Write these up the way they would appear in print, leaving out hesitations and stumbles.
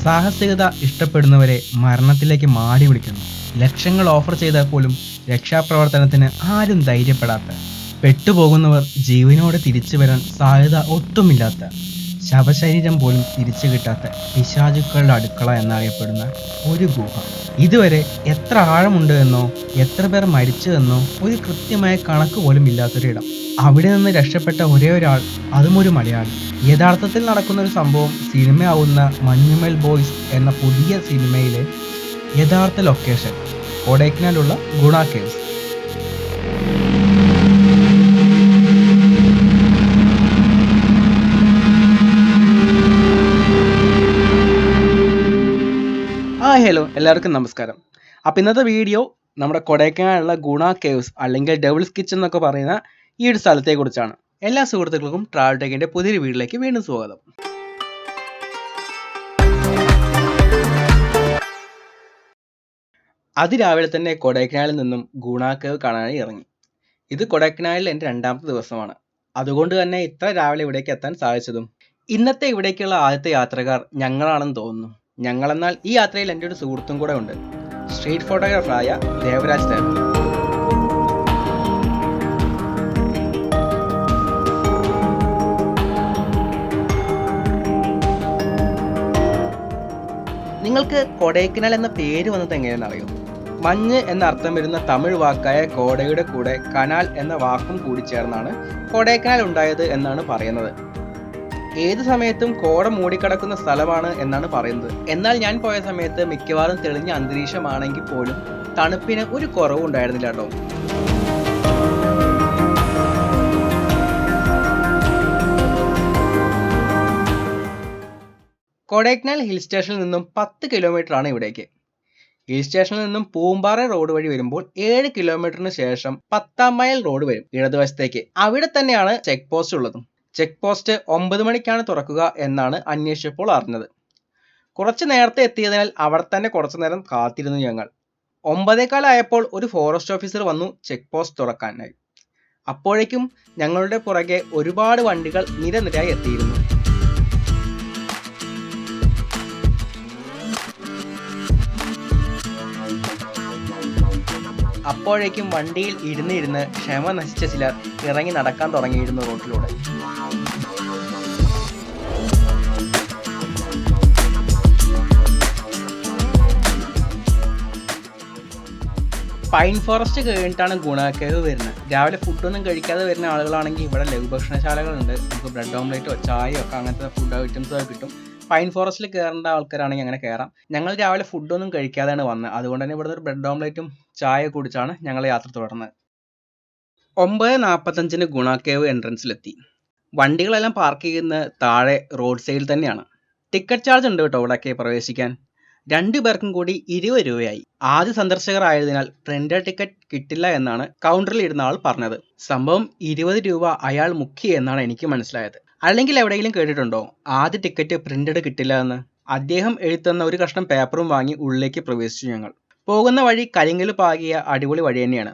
സാഹസികത ഇഷ്ടപ്പെടുന്നവരെ മരണത്തിലേക്ക് മാടി വിളിക്കുന്നു. ലക്ഷങ്ങൾ ഓഫർ ചെയ്താൽ പോലും രക്ഷാപ്രവർത്തനത്തിന് ആരും ധൈര്യപ്പെടാത്ത, പെട്ടുപോകുന്നവർ ജീവനോടെ തിരിച്ചു വരാൻ സാധ്യത ഒട്ടുമില്ലാത്ത, ശവശരീരം പോലും തിരിച്ചു കിട്ടാത്ത പിശാചുക്കളുടെ അടുക്കള എന്നറിയപ്പെടുന്ന ഒരു ഗുഹ. ഇതുവരെ എത്ര ആഴമുണ്ട് എന്നോ എത്ര പേർ മരിച്ചു എന്നോ ഒരു കൃത്യമായ കണക്ക് പോലും ഇല്ലാത്തൊരിടം. അവിടെ നിന്ന് രക്ഷപ്പെട്ട ഒരേ ഒരാൾ, അതും ഒരു മലയാളി. യഥാർത്ഥത്തിൽ നടക്കുന്ന ഒരു സംഭവം സിനിമയാവുന്ന മഞ്ഞുമൽ ബോയ്സ് എന്ന പുതിയ സിനിമയിലെ യഥാർത്ഥ ലൊക്കേഷൻ കൊടൈക്കനാലുള്ള ഗുണ കേവ്സ്. ഹലോ, എല്ലാവർക്കും നമസ്കാരം. അപ്പം ഇന്നത്തെ വീഡിയോ നമ്മുടെ കൊടൈക്കനാലുള്ള ഗുണ കേവ്സ് അല്ലെങ്കിൽ ഡെവിൾസ് കിച്ചൺ എന്നൊക്കെ പറയുന്ന ഈ ഒരു സ്ഥലത്തെക്കുറിച്ചാണ്. എല്ലാ സുഹൃത്തുക്കൾക്കും ട്രാവൽ ടെക്കിൻ്റെ പുതിയൊരു വീഡിയോയിലേക്ക് വീണ്ടും സ്വാഗതം. അതിരാവിലെ തന്നെ കൊടൈക്കനാലിൽ നിന്നും ഗുണ കേവ് കാണാനായി ഇറങ്ങി. ഇത് കൊടൈക്കനാലിൽ എൻ്റെ രണ്ടാമത്തെ ദിവസമാണ്. അതുകൊണ്ട് തന്നെ ഇത്ര രാവിലെ ഇവിടേക്ക് എത്താൻ സാധിച്ചതും. ഇന്നത്തെ ഇവിടേക്കുള്ള ആദ്യത്തെ യാത്രക്കാർ ഞങ്ങളാണെന്ന് തോന്നുന്നു. ഞങ്ങളെന്നാൽ ഈ യാത്രയിൽ എൻ്റെ ഒരു സുഹൃത്തും കൂടെ ഉണ്ട്, സ്ട്രീറ്റ് ഫോട്ടോഗ്രാഫറായ ദേവരാജ് ദേവ്. നിങ്ങൾക്ക് കൊടൈക്കനാൽ എന്ന പേര് വന്നത് എങ്ങനെയാണെന്ന് അറിയോ? മഞ്ഞ് എന്ന അർത്ഥം വരുന്ന തമിഴ് വാക്കായ കോടയുടെ കൂടെ കനാൽ എന്ന വാക്കും കൂടി ചേർന്നാണ് കൊടൈക്കനാൽ ഉണ്ടായത് എന്നാണ് പറയുന്നത്. ഏത് സമയത്തും കോട മൂടിക്കിടക്കുന്ന സ്ഥലമാണ് എന്നാണ് പറയുന്നത്. എന്നാൽ ഞാൻ പോയ സമയത്ത് മിക്കവാറും തെളിഞ്ഞ അന്തരീക്ഷമാണെങ്കിൽ പോലും തണുപ്പിന് ഒരു കുറവും ഉണ്ടായിരുന്നില്ല കേട്ടോ. കൊടൈക്കനാൽ ഹിൽ സ്റ്റേഷനിൽ നിന്നും 10 കിലോമീറ്റർ ആണ് ഇവിടേക്ക്. ഹിൽ സ്റ്റേഷനിൽ നിന്നും പൂമ്പാറ റോഡ് വഴി വരുമ്പോൾ 7 കിലോമീറ്ററിന് ശേഷം 10 മൈൽ റോഡ് വരും ഇടതുവശത്തേക്ക്. അവിടെ തന്നെയാണ് ചെക്ക് പോസ്റ്റ് ഉള്ളതും. ചെക്ക് പോസ്റ്റ് 9 മണിക്കാണ് തുറക്കുക എന്നാണ് അന്വേഷിച്ചപ്പോൾ അറിഞ്ഞത്. കുറച്ച് നേരത്തെ എത്തിയതിനാൽ അവിടെ തന്നെ കുറച്ചു നേരം കാത്തിരുന്നു ഞങ്ങൾ. 9:15 ആയപ്പോൾ ഒരു ഫോറസ്റ്റ് ഓഫീസർ വന്നു ചെക്ക് പോസ്റ്റ് തുറക്കാനായി. അപ്പോഴേക്കും ഞങ്ങളുടെ പുറകെ ഒരുപാട് വണ്ടികൾ നിരനിരയായി എത്തിയിരുന്നു. അപ്പോഴേക്കും വണ്ടിയിൽ ഇരുന്ന് ക്ഷമ നശിച്ച ചിലർ ഇറങ്ങി നടക്കാൻ തുടങ്ങിയിരുന്നു റോഡിലൂടെ. പൈൻ ഫോറസ്റ്റ് കഴിഞ്ഞിട്ടാണ് ഗുണ കേവ് വരുന്നത്. രാവിലെ ഫുഡൊന്നും കഴിക്കാതെ വരുന്ന ആളുകളാണെങ്കിൽ ഇവിടെ ലഘുഭക്ഷണശാലകളുണ്ട്. നമുക്ക് ബ്രെഡ് ഓംലേറ്റോ ചായയോ ഒക്കെ അങ്ങനത്തെ ഫുഡ് ഐറ്റംസ് ഒക്കെ കിട്ടും. പൈൻ ഫോറസ്റ്റിൽ കയറേണ്ട ആൾക്കാരാണെങ്കിൽ അങ്ങനെ കയറാം. ഞങ്ങൾ രാവിലെ ഫുഡൊന്നും കഴിക്കാതെയാണ് വന്നത്. അതുകൊണ്ട് തന്നെ ഇവിടുന്ന് ഒരു ബ്രെഡ് ഓംലേറ്റും ചായ കുടിച്ചാണ് ഞങ്ങൾ യാത്ര തുടർന്നത്. 9:45 ഗുണ കേവ് എൻട്രൻസിലെത്തി. വണ്ടികളെല്ലാം പാർക്ക് ചെയ്യുന്ന താഴെ റോഡ് സൈഡിൽ തന്നെയാണ്. ടിക്കറ്റ് ചാർജ് ഉണ്ട് കേട്ടോ ഇവിടേക്ക് പ്രവേശിക്കാൻ. 2 പേർക്കും കൂടി 20 രൂപയായി. ആദ്യ സന്ദർശകർ ആയതിനാൽ പ്രിന്റഡ് ടിക്കറ്റ് കിട്ടില്ല എന്നാണ് കൗണ്ടറിൽ ഇരുന്ന ആൾ പറഞ്ഞത്. സംഭവം 20 രൂപ അയാൾ മുക്കി എന്നാണ് എനിക്ക് മനസ്സിലായത്. അല്ലെങ്കിൽ എവിടെയെങ്കിലും കേട്ടിട്ടുണ്ടോ ആദ്യ ടിക്കറ്റ് പ്രിന്റഡ് കിട്ടില്ല എന്ന്? അദ്ദേഹം എഴുതുന്ന ഒരു കഷ്ണം പേപ്പറും വാങ്ങി ഉള്ളിലേക്ക് പ്രവേശിച്ചു ഞങ്ങൾ. പോകുന്ന വഴി കരിങ്കല് പാകിയ അടിപൊളി വഴി തന്നെയാണ്.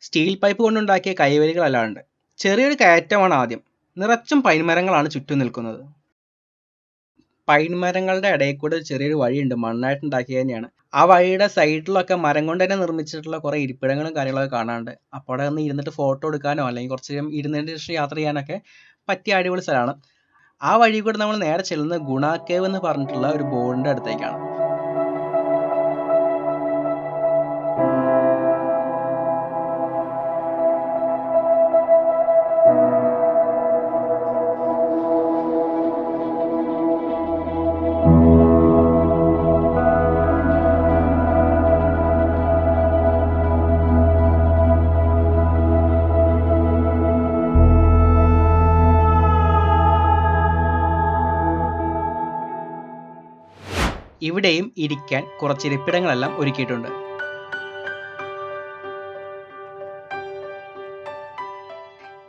സ്റ്റീൽ പൈപ്പ് കൊണ്ടുണ്ടാക്കിയ കൈവരികളല്ലാണ്ട്. ചെറിയൊരു കയറ്റമാണ് ആദ്യം. നിറച്ചും പൈൻമരങ്ങളാണ് ചുറ്റും നിൽക്കുന്നത്. പൈൻമരങ്ങളുടെ ഇടയിൽ കൂടെ ചെറിയൊരു വഴിയുണ്ട്, മണ്ണായിട്ടുണ്ടാക്കിയത് തന്നെയാണ്. ആ വഴിയുടെ സൈഡിലൊക്കെ മരം കൊണ്ട് തന്നെ നിർമ്മിച്ചിട്ടുള്ള കുറേ ഇരിപ്പിടങ്ങളും കാര്യങ്ങളൊക്കെ കാണാനുണ്ട്. അപ്പോൾ അവിടെ ഒന്ന് ഇരുന്നിട്ട് ഫോട്ടോ എടുക്കാനോ അല്ലെങ്കിൽ കുറച്ച് നേരം ഇരുന്നതിന് ശേഷം യാത്ര ചെയ്യാനൊക്കെ പറ്റിയ അടിപൊളി സ്ഥലമാണ്. ആ വഴി കൂടെ നമ്മൾ നേരെ ചെല്ലുന്നത് ഗുണ കേവ് എന്ന് പറഞ്ഞിട്ടുള്ള ഒരു ബോർഡിൻ്റെ അടുത്തേക്കാണ്. ഇവിടെയും ഇരിക്കാൻ കുറച്ച് ഇരിപ്പിടങ്ങളെല്ലാം ഒരുക്കിയിട്ടുണ്ട്.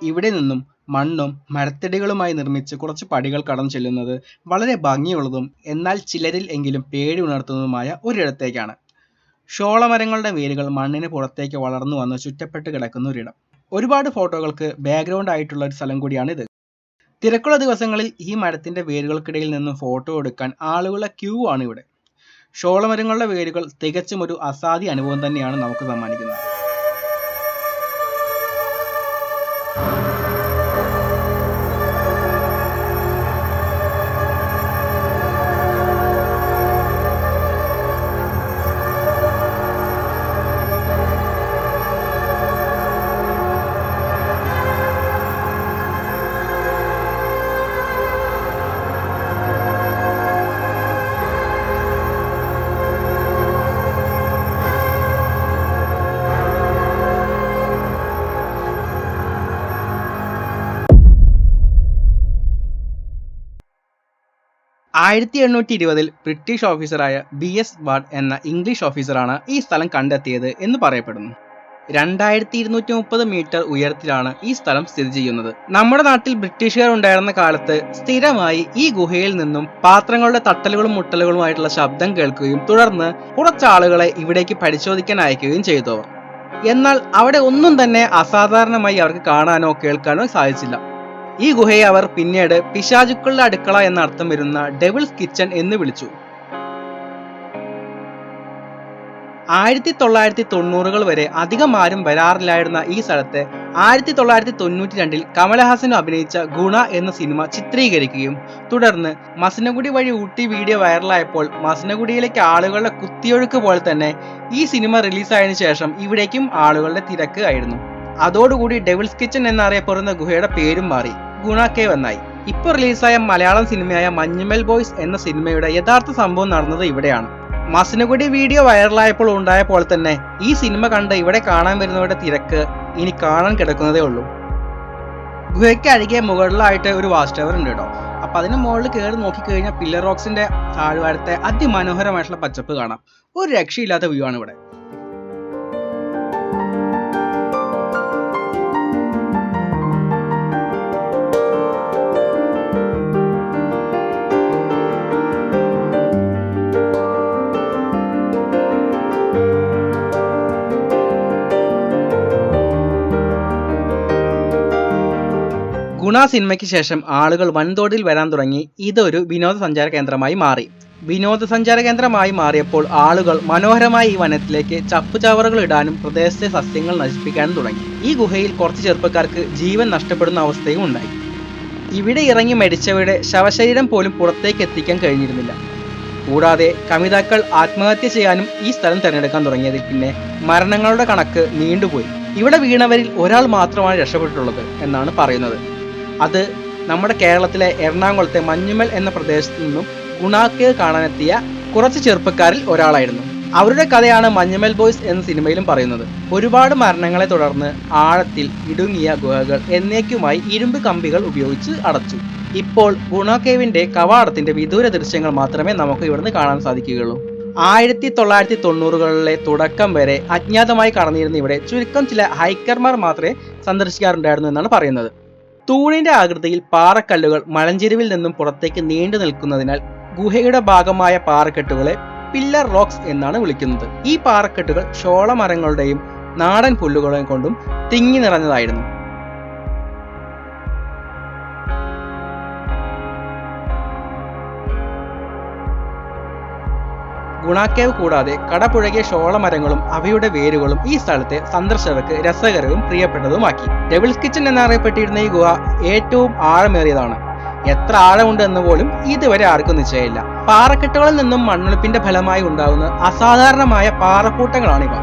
ഇവിടെ നിന്നും മണ്ണും മരത്തടികളുമായി നിർമ്മിച്ച് കുറച്ച് പടികൾ കടന്നു ചെല്ലുന്നത് വളരെ ഭംഗിയുള്ളതും എന്നാൽ ചിലരിൽ എങ്കിലും പേടി ഉണർത്തുന്നതുമായ ഒരിടത്തേക്കാണ്. ഷോളമരങ്ങളുടെ വേരുകൾ മണ്ണിന് പുറത്തേക്ക് വളർന്നു വന്ന് ചുറ്റപ്പെട്ട് കിടക്കുന്ന ഒരിടം. ഒരുപാട് ഫോട്ടോകൾക്ക് ബാക്ക്ഗ്രൗണ്ട് ആയിട്ടുള്ള ഒരു സ്ഥലം കൂടിയാണ് ഇത്. തിരക്കുള്ള ദിവസങ്ങളിൽ ഈ മരത്തിന്റെ വേരുകൾക്കിടയിൽ നിന്നും ഫോട്ടോ എടുക്കാൻ ആളുകളുടെ ക്യൂ ആണ് ഇവിടെ. ഷോളമരങ്ങളുടെ വേരുകൾ തികച്ചും ഒരു അസാധ്യ അനുഭവം തന്നെയാണ് നമുക്ക് സമ്മാനിക്കുന്നത്. ആയിരത്തി 1820 ബ്രിട്ടീഷ് ഓഫീസറായ BS വാർഡ് എന്ന ഇംഗ്ലീഷ് ഓഫീസറാണ് ഈ സ്ഥലം കണ്ടെത്തിയത് എന്ന് പറയപ്പെടുന്നു. 2230 മീറ്റർ ഉയരത്തിലാണ് ഈ സ്ഥലം സ്ഥിതി ചെയ്യുന്നത്. നമ്മുടെ നാട്ടിൽ ബ്രിട്ടീഷുകാർ ഉണ്ടായിരുന്ന കാലത്ത് സ്ഥിരമായി ഈ ഗുഹയിൽ നിന്നും പാത്രങ്ങളുടെ തട്ടലുകളും മുട്ടലുകളുമായിട്ടുള്ള ശബ്ദം കേൾക്കുകയും തുടർന്ന് കുറച്ചാളുകളെ ഇവിടേക്ക് പരിശോധിക്കാൻ അയക്കുകയും ചെയ്തു. എന്നാൽ അവിടെ ഒന്നും തന്നെ അസാധാരണമായി അവർക്ക് കാണാനോ കേൾക്കാനോ സാധിച്ചില്ല. ഈ ഗുഹയെ അവർ പിന്നീട് പിശാചുക്കളുടെ അടുക്കള എന്ന അർത്ഥം വരുന്ന ഡെവിൾസ് കിച്ചൺ എന്ന് വിളിച്ചു. 1990 വരെ അധികം ആരും വരാറില്ലായിരുന്ന ഈ സ്ഥലത്തെ 1992 കമലഹാസൻ അഭിനയിച്ച ഗുണ എന്ന സിനിമ ചിത്രീകരിക്കുകയും തുടർന്ന് മസനഗുഡി വഴി ഊട്ടി വീഡിയോ വൈറലായപ്പോൾ മസനഗുഡിയിലേക്ക് ആളുകളുടെ കുത്തിയൊഴുക്ക് പോലെ തന്നെ ഈ സിനിമ റിലീസായതിനു ശേഷം ഇവിടേക്കും ആളുകളുടെ തിരക്ക് ആയിരുന്നു. അതോടുകൂടി ഡെവിൾസ് കിച്ചൺ എന്നറിയപ്പെടുന്ന ഗുഹയുടെ പേരും മാറി ഗുണ കേവ് എന്നായി. ഇപ്പോൾ റിലീസായ മലയാളം സിനിമയായ മഞ്ഞുമൽ ബോയ്സ് എന്ന സിനിമയുടെ യഥാർത്ഥ സംഭവം നടന്നത് ഇവിടെയാണ്. മസനഗുഡി വീഡിയോ വൈറലായപ്പോൾ ഉണ്ടായ പോലെ തന്നെ ഈ സിനിമ കണ്ട് ഇവിടെ കാണാൻ വരുന്നവരുടെ തിരക്ക് ഇനി കാണാൻ കിടക്കുന്നതേ ഉള്ളൂ. ഗുഹയ്ക്ക് അരികെ മുകളിലായിട്ട് ഒരു വാച്ച് ടവർ ഉണ്ട് കേട്ടോ. അപ്പൊ അതിന് മുകളിൽ കയറി നോക്കിക്കഴിഞ്ഞാൽ പില്ലർ റോക്സിന്റെ താഴ്വാരത്തെ അതിമനോഹരമായിട്ടുള്ള പച്ചപ്പ് കാണാം. ഒരു രക്ഷയില്ലാത്ത വ്യൂ ആണ് ഇവിടെ. ഗുണ സിനിമയ്ക്ക് ശേഷം ആളുകൾ വൻതോതിൽ വരാൻ തുടങ്ങി. ഇതൊരു വിനോദസഞ്ചാര കേന്ദ്രമായി മാറി. വിനോദസഞ്ചാര കേന്ദ്രമായി മാറിയപ്പോൾ ആളുകൾ മനോഹരമായ ഈ വനത്തിലേക്ക് ചപ്പുചവറുകൾ ഇടാനും പ്രദേശത്തെ സസ്യങ്ങൾ നശിപ്പിക്കാനും തുടങ്ങി. ഈ ഗുഹയിൽ കുറച്ച് ചെറുപ്പക്കാർക്ക് ജീവൻ നഷ്ടപ്പെടുന്ന അവസ്ഥയും ഉണ്ടായി. ഇവിടെ ഇറങ്ങി മരിച്ചവരുടെ ശവശരീരം പോലും പുറത്തേക്ക് എത്തിക്കാൻ കഴിഞ്ഞിരുന്നില്ല. കൂടാതെ കമിതാക്കൾ ആത്മഹത്യ ചെയ്യാനും ഈ സ്ഥലം തിരഞ്ഞെടുക്കാൻ തുടങ്ങിയതിൽ പിന്നെ മരണങ്ങളുടെ കണക്ക് നീണ്ടുപോയി. ഇവിടെ വീണവരിൽ ഒരാൾ മാത്രമാണ് രക്ഷപ്പെട്ടിട്ടുള്ളത് എന്നാണ് പറയുന്നത്. അത് നമ്മുടെ കേരളത്തിലെ എറണാകുളത്തെ മഞ്ഞുമൽ എന്ന പ്രദേശത്ത് നിന്നും ഗുണ കേവ് കാണാനെത്തിയ കുറച്ച് ചെറുപ്പക്കാരിൽ ഒരാളായിരുന്നു. അവരുടെ കഥയാണ് മഞ്ഞുമൽ ബോയ്സ് എന്ന സിനിമയിലും പറയുന്നത്. ഒരുപാട് മരണങ്ങളെ തുടർന്ന് ആഴത്തിൽ ഇടുങ്ങിയ ഗുഹകൾ എന്നേക്കുമായി ഇരുമ്പ് കമ്പികൾ ഉപയോഗിച്ച് അടച്ചു. ഇപ്പോൾ ഗുണ കേവിന്റെ കവാടത്തിന്റെ വിദൂര ദൃശ്യങ്ങൾ മാത്രമേ നമുക്ക് ഇവിടുന്ന് കാണാൻ സാധിക്കുകയുള്ളൂ. 1990-കളിലെ തുടക്കം വരെ അജ്ഞാതമായി കടന്നിരുന്ന ഇവിടെ ചുരുക്കം ചില ഹൈക്കർമാർ മാത്രമേ സന്ദർശിക്കാറുണ്ടായിരുന്നു എന്നാണ് പറയുന്നത്. തൂണിന്റെ ആകൃതിയിൽ പാറക്കല്ലുകൾ മലഞ്ചെരുവിൽ നിന്നും പുറത്തേക്ക് നീണ്ടു നിൽക്കുന്നതിനാൽ ഗുഹയുടെ ഭാഗമായ പാറക്കെട്ടുകളെ പില്ലർ റോക്സ് എന്നാണ് വിളിക്കുന്നത്. ഈ പാറക്കെട്ടുകൾ ഷോളമരങ്ങളുടെയും നാടൻ പുല്ലുകളെയും കൊണ്ടും തിങ്ങി നിറഞ്ഞതായിരുന്നു. ഗുണ കേവ് കൂടാതെ കടപുഴകിയ ഷോളമരങ്ങളും അവയുടെ വേരുകളും ഈ സ്ഥലത്തെ സന്ദർശകർക്ക് രസകരവും പ്രിയപ്പെട്ടതുമാക്കി. ഡെവിൾസ് കിച്ചൺ എന്നറിയപ്പെട്ടിരുന്ന ഈ ഗുഹ ഏറ്റവും ആഴമേറിയതാണ്. എത്ര ആഴമുണ്ട് എന്ന് പോലും ഇതുവരെ ആർക്കും നിശ്ചയമില്ല. പാറക്കെട്ടുകളിൽ നിന്നും മണ്ണൊലിപ്പിന്റെ ഫലമായി ഉണ്ടാകുന്ന അസാധാരണമായ പാറക്കൂട്ടങ്ങളാണിവ.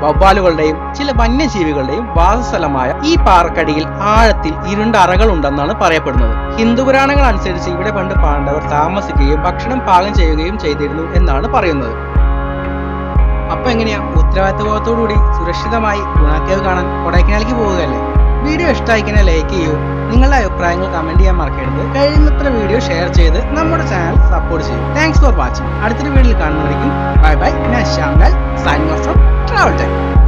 വവ്വാലുകളുടെയും ചില വന്യജീവികളുടെയും വാസസ്ഥലമായ ഈ പാറക്കടിയിൽ ആഴത്തിൽ ഇരുണ്ട അറകൾ ഉണ്ടെന്നാണ് പറയപ്പെടുന്നത്. ഹിന്ദു പുരാണങ്ങൾ അനുസരിച്ച് ഇവിടെ പണ്ട് പാണ്ഡവർ താമസിക്കുകയും ഭക്ഷണം പാകം ചെയ്യുകയും ചെയ്തിരുന്നു എന്നാണ് പറയുന്നത്. അപ്പൊ എങ്ങനെയാ ഉത്തരവാദിത്തബോധത്തോടുകൂടി സുരക്ഷിതമായി ഗുണ കേവ് കാണാൻ കൊടൈക്കനാലിലേക്ക് പോവുകയല്ലേ? വീഡിയോ ഇഷ്ടമായിക്കഴിഞ്ഞാൽ ലൈക്ക് ചെയ്യൂ. നിങ്ങളുടെ അഭിപ്രായങ്ങൾ കമന്റ് ചെയ്യാൻ മറക്കരുത്. കഴിയുന്നത്ര വീഡിയോ ഷെയർ ചെയ്ത് നമ്മുടെ ചാനൽ സപ്പോർട്ട് ചെയ്യും. Thanks for watching. അടുത്തൊരു വീഡിയോയിൽ കാണുന്നവരിക്കും ബൈ ബൈ. ഞാൻ Shyamlal, signing off from travel time.